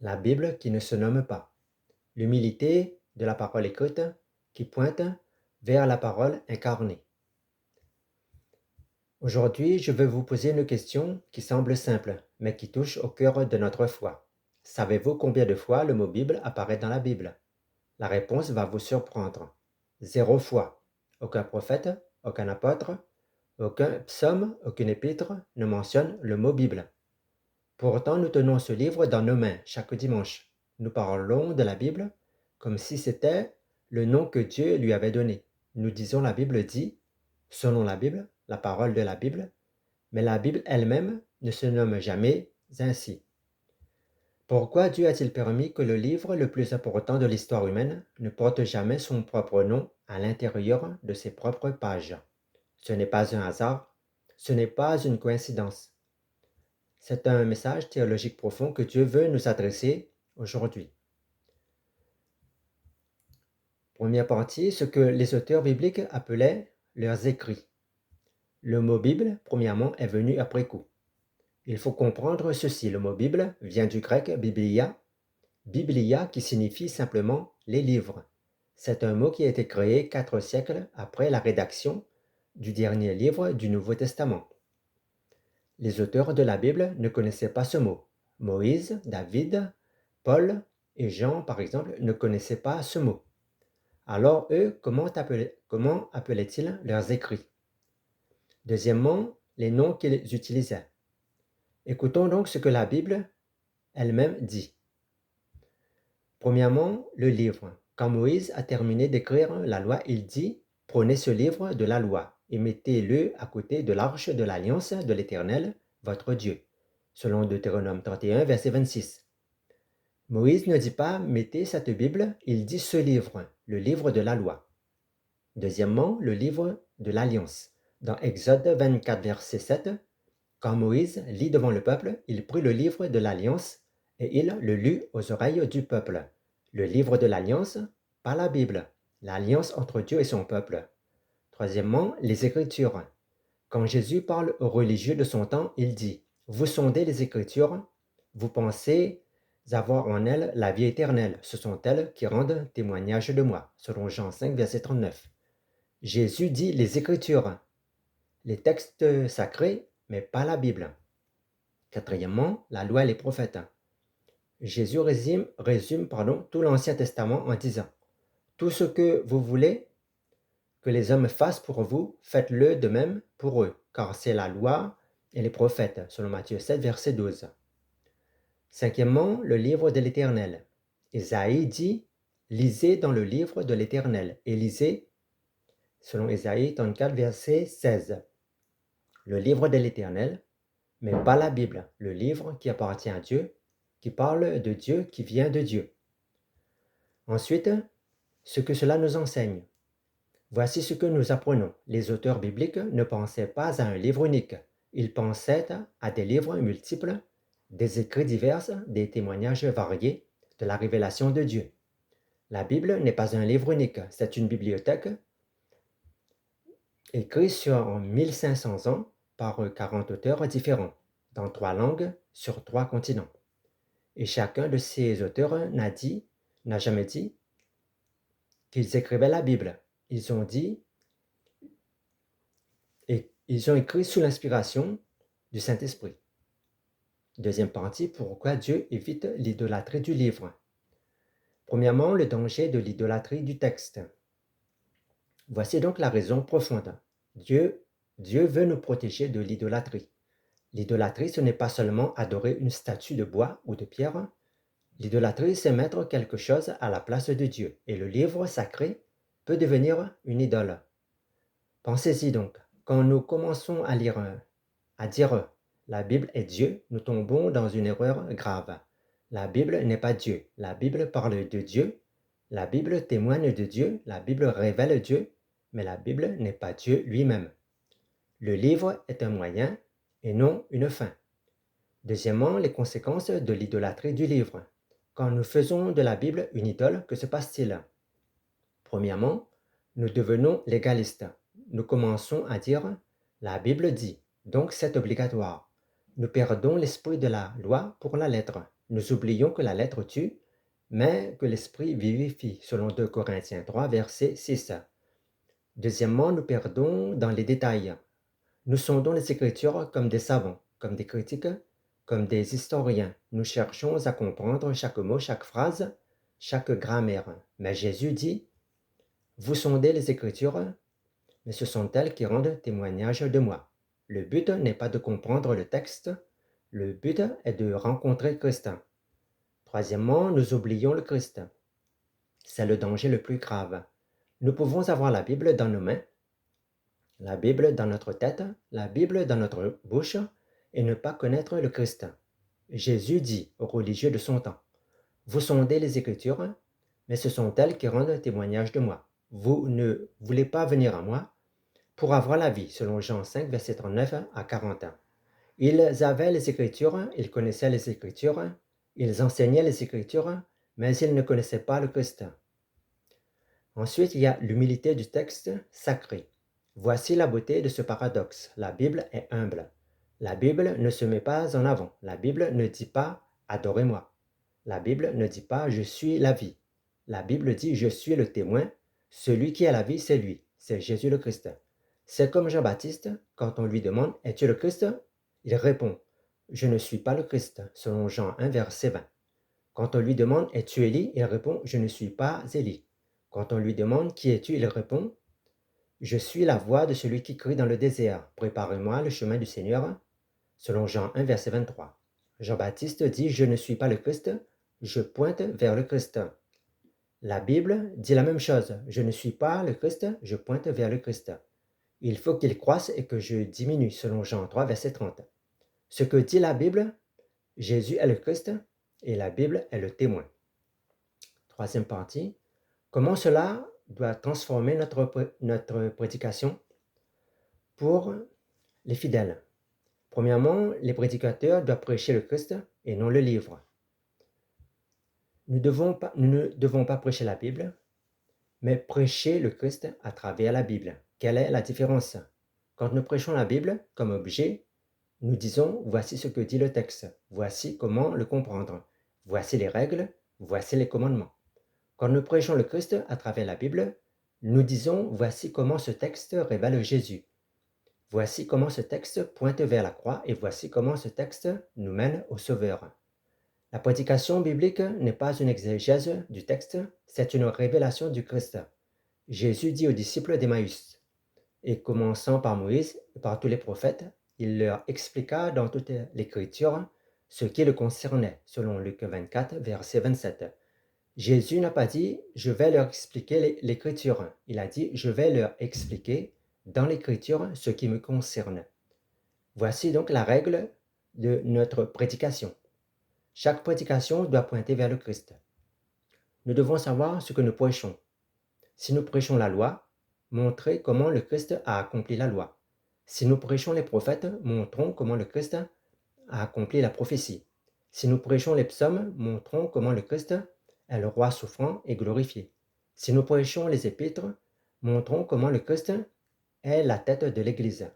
La Bible qui ne se nomme pas. L'humilité de la parole écrite qui pointe vers la parole incarnée. Aujourd'hui, je vais vous poser une question qui semble simple, mais qui touche au cœur de notre foi. Savez-vous combien de fois le mot Bible apparaît dans la Bible? La réponse va vous surprendre. 0 fois. Aucun prophète, aucun apôtre, aucun psaume, aucune épître ne mentionne le mot Bible. Pourtant, nous tenons ce livre dans nos mains chaque dimanche. Nous parlons de la Bible comme si c'était le nom que Dieu lui avait donné. Nous disons la Bible dit, selon la Bible, la parole de la Bible, mais la Bible elle-même ne se nomme jamais ainsi. Pourquoi Dieu a-t-il permis que le livre le plus important de l'histoire humaine ne porte jamais son propre nom à l'intérieur de ses propres pages? Ce n'est pas un hasard, ce n'est pas une coïncidence. C'est un message théologique profond que Dieu veut nous adresser aujourd'hui. Première partie, ce que les auteurs bibliques appelaient leurs écrits. Le mot Bible, premièrement, est venu après coup. Il faut comprendre ceci, le mot Bible vient du grec biblia, biblia qui signifie simplement les livres. C'est un mot qui a été créé 4 siècles après la rédaction du dernier livre du Nouveau Testament. Les auteurs de la Bible ne connaissaient pas ce mot. Moïse, David, Paul et Jean, par exemple, ne connaissaient pas ce mot. Alors eux, comment appelaient-ils leurs écrits? Deuxièmement, les noms qu'ils utilisaient. Écoutons donc ce que la Bible elle-même dit. Premièrement, le livre. Quand Moïse a terminé d'écrire la loi, il dit « Prenez ce livre de la loi et mettez-le à côté de l'arche de l'alliance de l'Éternel, votre Dieu. » Selon Deutéronome 31, verset 26. Moïse ne dit pas « Mettez cette Bible », il dit « ce livre », le livre de la loi. Deuxièmement, le livre de l'Alliance. Dans Exode 24, verset 7, quand Moïse lit devant le peuple, il prit le livre de l'Alliance et il le lut aux oreilles du peuple. Le livre de l'Alliance, pas la Bible, l'alliance entre Dieu et son peuple. Troisièmement, les Écritures. Quand Jésus parle aux religieux de son temps, il dit « Vous sondez les Écritures, vous pensez avoir en elles la vie éternelle. Ce sont elles qui rendent témoignage de moi. » Selon Jean 5, verset 39. Jésus dit les Écritures, les textes sacrés, mais pas la Bible. Quatrièmement, la loi et les prophètes. Jésus résume tout l'Ancien Testament en disant « Tout ce que vous voulez que les hommes fassent pour vous, faites-le de même pour eux, car c'est la loi et les prophètes. » Selon Matthieu 7, verset 12. Cinquièmement, le livre de l'Éternel. Ésaïe dit « Lisez dans le livre de l'Éternel et lisez, selon Ésaïe 34, verset 16. Le livre de l'Éternel, mais pas la Bible, le livre qui appartient à Dieu, qui parle de Dieu, qui vient de Dieu. Ensuite, ce que cela nous enseigne. Voici ce que nous apprenons. Les auteurs bibliques ne pensaient pas à un livre unique. Ils pensaient à des livres multiples, des écrits divers, des témoignages variés de la révélation de Dieu. La Bible n'est pas un livre unique, c'est une bibliothèque écrite sur 1500 ans par 40 auteurs différents, dans 3 langues, sur 3 continents. Et chacun de ces auteurs n'a jamais dit qu'ils écrivaient la Bible. Ils ont écrit sous l'inspiration du Saint-Esprit. Deuxième partie, pourquoi Dieu évite l'idolâtrie du livre. Premièrement, le danger de l'idolâtrie du texte. Voici donc la raison profonde. Dieu veut nous protéger de l'idolâtrie. L'idolâtrie, ce n'est pas seulement adorer une statue de bois ou de pierre. L'idolâtrie, c'est mettre quelque chose à la place de Dieu. Et le livre sacré peut devenir une idole. Pensez-y donc. Quand nous commençons à dire la Bible est Dieu, nous tombons dans une erreur grave. La Bible n'est pas Dieu. La Bible parle de Dieu. La Bible témoigne de Dieu. La Bible révèle Dieu. Mais la Bible n'est pas Dieu lui-même. Le livre est un moyen et non une fin. Deuxièmement, les conséquences de l'idolâtrie du livre. Quand nous faisons de la Bible une idole, que se passe-t-il? Premièrement, nous devenons légalistes. Nous commençons à dire « la Bible dit », donc c'est obligatoire. Nous perdons l'esprit de la loi pour la lettre. Nous oublions que la lettre tue, mais que l'esprit vivifie, selon 2 Corinthiens 3, verset 6. Deuxièmement, nous perdons dans les détails. Nous sondons les Écritures comme des savants, comme des critiques, comme des historiens. Nous cherchons à comprendre chaque mot, chaque phrase, chaque grammaire. Mais Jésus dit, vous sondez les Écritures, mais ce sont elles qui rendent témoignage de moi. Le but n'est pas de comprendre le texte, le but est de rencontrer Christ. Troisièmement, nous oublions le Christ. C'est le danger le plus grave. Nous pouvons avoir la Bible dans nos mains, la Bible dans notre tête, la Bible dans notre bouche, et ne pas connaître le Christ. Jésus dit aux religieux de son temps, vous sondez les Écritures, mais ce sont elles qui rendent témoignage de moi. Vous ne voulez pas venir à moi pour avoir la vie, selon Jean 5, verset 39 à 40. Ils avaient les Écritures, ils connaissaient les Écritures, ils enseignaient les Écritures, mais ils ne connaissaient pas le Christ. Ensuite, il y a l'humilité du texte sacré. Voici la beauté de ce paradoxe. La Bible est humble. La Bible ne se met pas en avant. La Bible ne dit pas « adorez-moi ». La Bible ne dit pas « je suis la vie ». La Bible dit « je suis le témoin ». Celui qui a la vie, c'est lui, c'est Jésus le Christ. C'est comme Jean-Baptiste, quand on lui demande « es-tu le Christ ?» Il répond « je ne suis pas le Christ », selon Jean 1, verset 20. Quand on lui demande « es-tu Élie ?» il répond « je ne suis pas Élie ». Quand on lui demande « qui es-tu ?» il répond « je suis la voix de celui qui crie dans le désert, préparez-moi le chemin du Seigneur », selon Jean 1, verset 23. Jean-Baptiste dit « je ne suis pas le Christ, je pointe vers le Christ ». La Bible dit la même chose « je ne suis pas le Christ, je pointe vers le Christ ». Il faut qu'il croisse et que je diminue, selon Jean 3, verset 30. Ce que dit la Bible, Jésus est le Christ et la Bible est le témoin. Troisième partie, comment cela doit transformer notre prédication pour les fidèles. Premièrement, les prédicateurs doivent prêcher le Christ et non le livre. Nous ne devons pas prêcher la Bible, mais prêcher le Christ à travers la Bible. Quelle est la différence? Quand nous prêchons la Bible comme objet, nous disons « voici ce que dit le texte, voici comment le comprendre, voici les règles, voici les commandements ». Quand nous prêchons le Christ à travers la Bible, nous disons « voici comment ce texte révèle Jésus, voici comment ce texte pointe vers la croix et voici comment ce texte nous mène au Sauveur ». La prédication biblique n'est pas une exégèse du texte, c'est une révélation du Christ. Jésus dit aux disciples d'Emmaüs, et commençant par Moïse et par tous les prophètes, il leur expliqua dans toute l'Écriture ce qui le concernait, selon Luc 24, verset 27. Jésus n'a pas dit « je vais leur expliquer l'Écriture ». Il a dit « je vais leur expliquer dans l'Écriture ce qui me concerne ». Voici donc la règle de notre prédication. Chaque prédication doit pointer vers le Christ. Nous devons savoir ce que nous prêchons. Si nous prêchons la loi, montrer comment le Christ a accompli la loi. Si nous prêchons les prophètes, montrons comment le Christ a accompli la prophétie. Si nous prêchons les psaumes, montrons comment le Christ est le roi souffrant et glorifié. Si nous prêchons les épîtres, montrons comment le Christ est la tête de l'Église.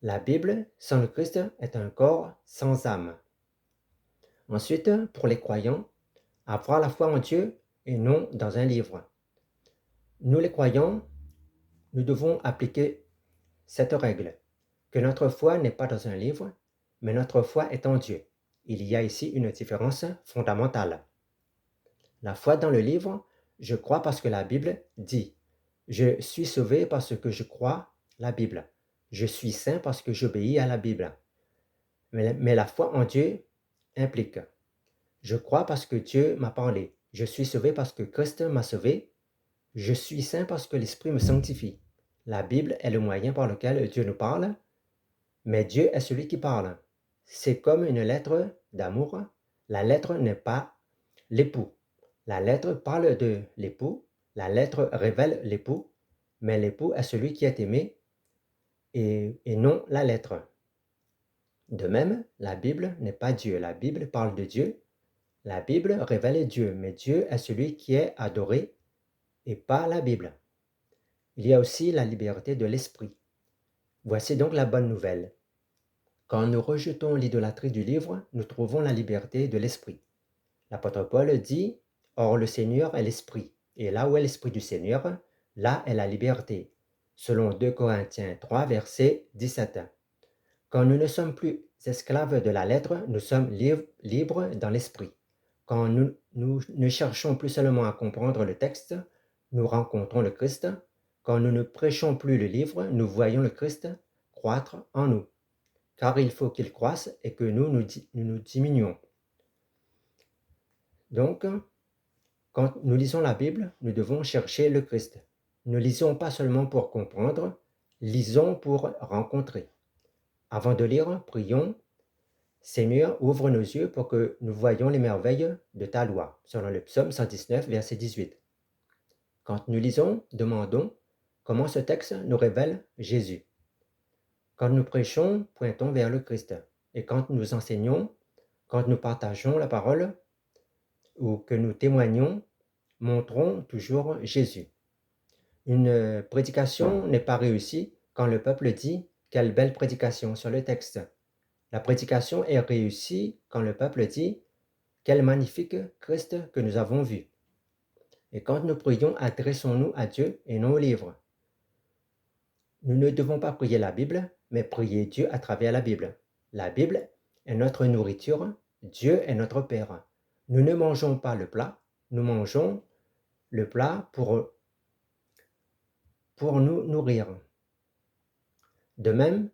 La Bible, sans le Christ, est un corps sans âme. Ensuite, pour les croyants, avoir la foi en Dieu et non dans un livre. Nous les croyants, nous devons appliquer cette règle, que notre foi n'est pas dans un livre, mais notre foi est en Dieu. Il y a ici une différence fondamentale. La foi dans le livre, je crois parce que la Bible dit. Je suis sauvé parce que je crois la Bible. Je suis saint parce que j'obéis à la Bible. Mais la foi en Dieu implique. Je crois parce que Dieu m'a parlé. Je suis sauvé parce que Christ m'a sauvé. Je suis saint parce que l'Esprit me sanctifie. La Bible est le moyen par lequel Dieu nous parle, mais Dieu est celui qui parle. C'est comme une lettre d'amour. La lettre n'est pas l'époux. La lettre parle de l'époux, la lettre révèle l'époux, mais l'époux est celui qui est aimé et non la lettre. De même, la Bible n'est pas Dieu. La Bible parle de Dieu. La Bible révèle Dieu, mais Dieu est celui qui est adoré et pas la Bible. Il y a aussi la liberté de l'esprit. Voici donc la bonne nouvelle. Quand nous rejetons l'idolâtrie du livre, nous trouvons la liberté de l'esprit. L'apôtre Paul dit, Or le Seigneur est l'Esprit, et là où est l'Esprit du Seigneur, là est la liberté. Selon 2 Corinthiens 3, verset 17. Quand nous ne sommes plus esclaves de la lettre, nous sommes libres dans l'esprit. Quand nous ne cherchons plus seulement à comprendre le texte, nous rencontrons le Christ. Quand nous ne prêchons plus le livre, nous voyons le Christ croître en nous. Car il faut qu'il croisse et que nous diminuons. Donc, quand nous lisons la Bible, nous devons chercher le Christ. Ne lisons pas seulement pour comprendre, lisons pour rencontrer. Avant de lire, prions. Seigneur, ouvre nos yeux pour que nous voyions les merveilles de ta loi, selon le psaume 119, verset 18. Quand nous lisons, demandons comment ce texte nous révèle Jésus. Quand nous prêchons, pointons vers le Christ. Et quand nous enseignons, quand nous partageons la parole ou que nous témoignons, montrons toujours Jésus. Une prédication n'est pas réussie quand le peuple dit « Quelle belle prédication » sur le texte. La prédication est réussie quand le peuple dit « Quel magnifique Christ que nous avons vu ». Et quand nous prions, adressons-nous à Dieu et non au livre. Nous ne devons pas prier la Bible, mais prier Dieu à travers la Bible. La Bible est notre nourriture, Dieu est notre Père. Nous ne mangeons pas le plat, nous mangeons le plat pour nous nourrir. De même,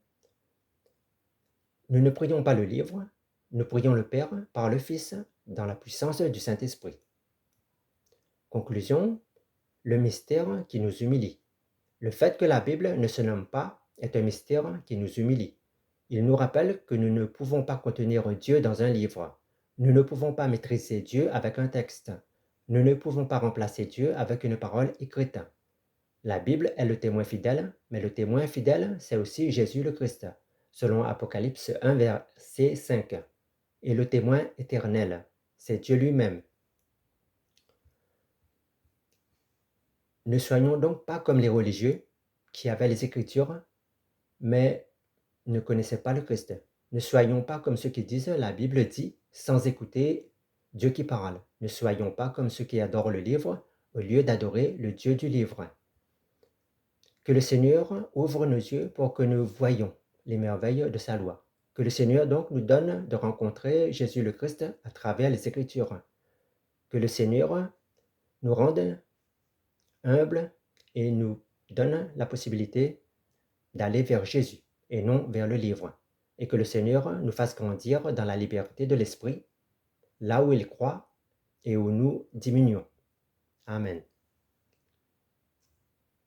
nous ne prions pas le livre, nous prions le Père par le Fils dans la puissance du Saint-Esprit. Conclusion, le mystère qui nous humilie. Le fait que la Bible ne se nomme pas est un mystère qui nous humilie. Il nous rappelle que nous ne pouvons pas contenir Dieu dans un livre. Nous ne pouvons pas maîtriser Dieu avec un texte. Nous ne pouvons pas remplacer Dieu avec une parole écrite. La Bible est le témoin fidèle, mais le témoin fidèle, c'est aussi Jésus le Christ, selon Apocalypse 1, verset 5. Et le témoin éternel, c'est Dieu lui-même. Ne soyons donc pas comme les religieux qui avaient les Écritures, mais ne connaissaient pas le Christ. Ne soyons pas comme ceux qui disent, la Bible dit, sans écouter Dieu qui parle. Ne soyons pas comme ceux qui adorent le livre, au lieu d'adorer le Dieu du livre. Que le Seigneur ouvre nos yeux pour que nous voyions les merveilles de sa loi. Que le Seigneur donc nous donne de rencontrer Jésus le Christ à travers les Écritures. Que le Seigneur nous rende humbles et nous donne la possibilité d'aller vers Jésus et non vers le livre. Et que le Seigneur nous fasse grandir dans la liberté de l'esprit, là où il croit et où nous diminuons. Amen.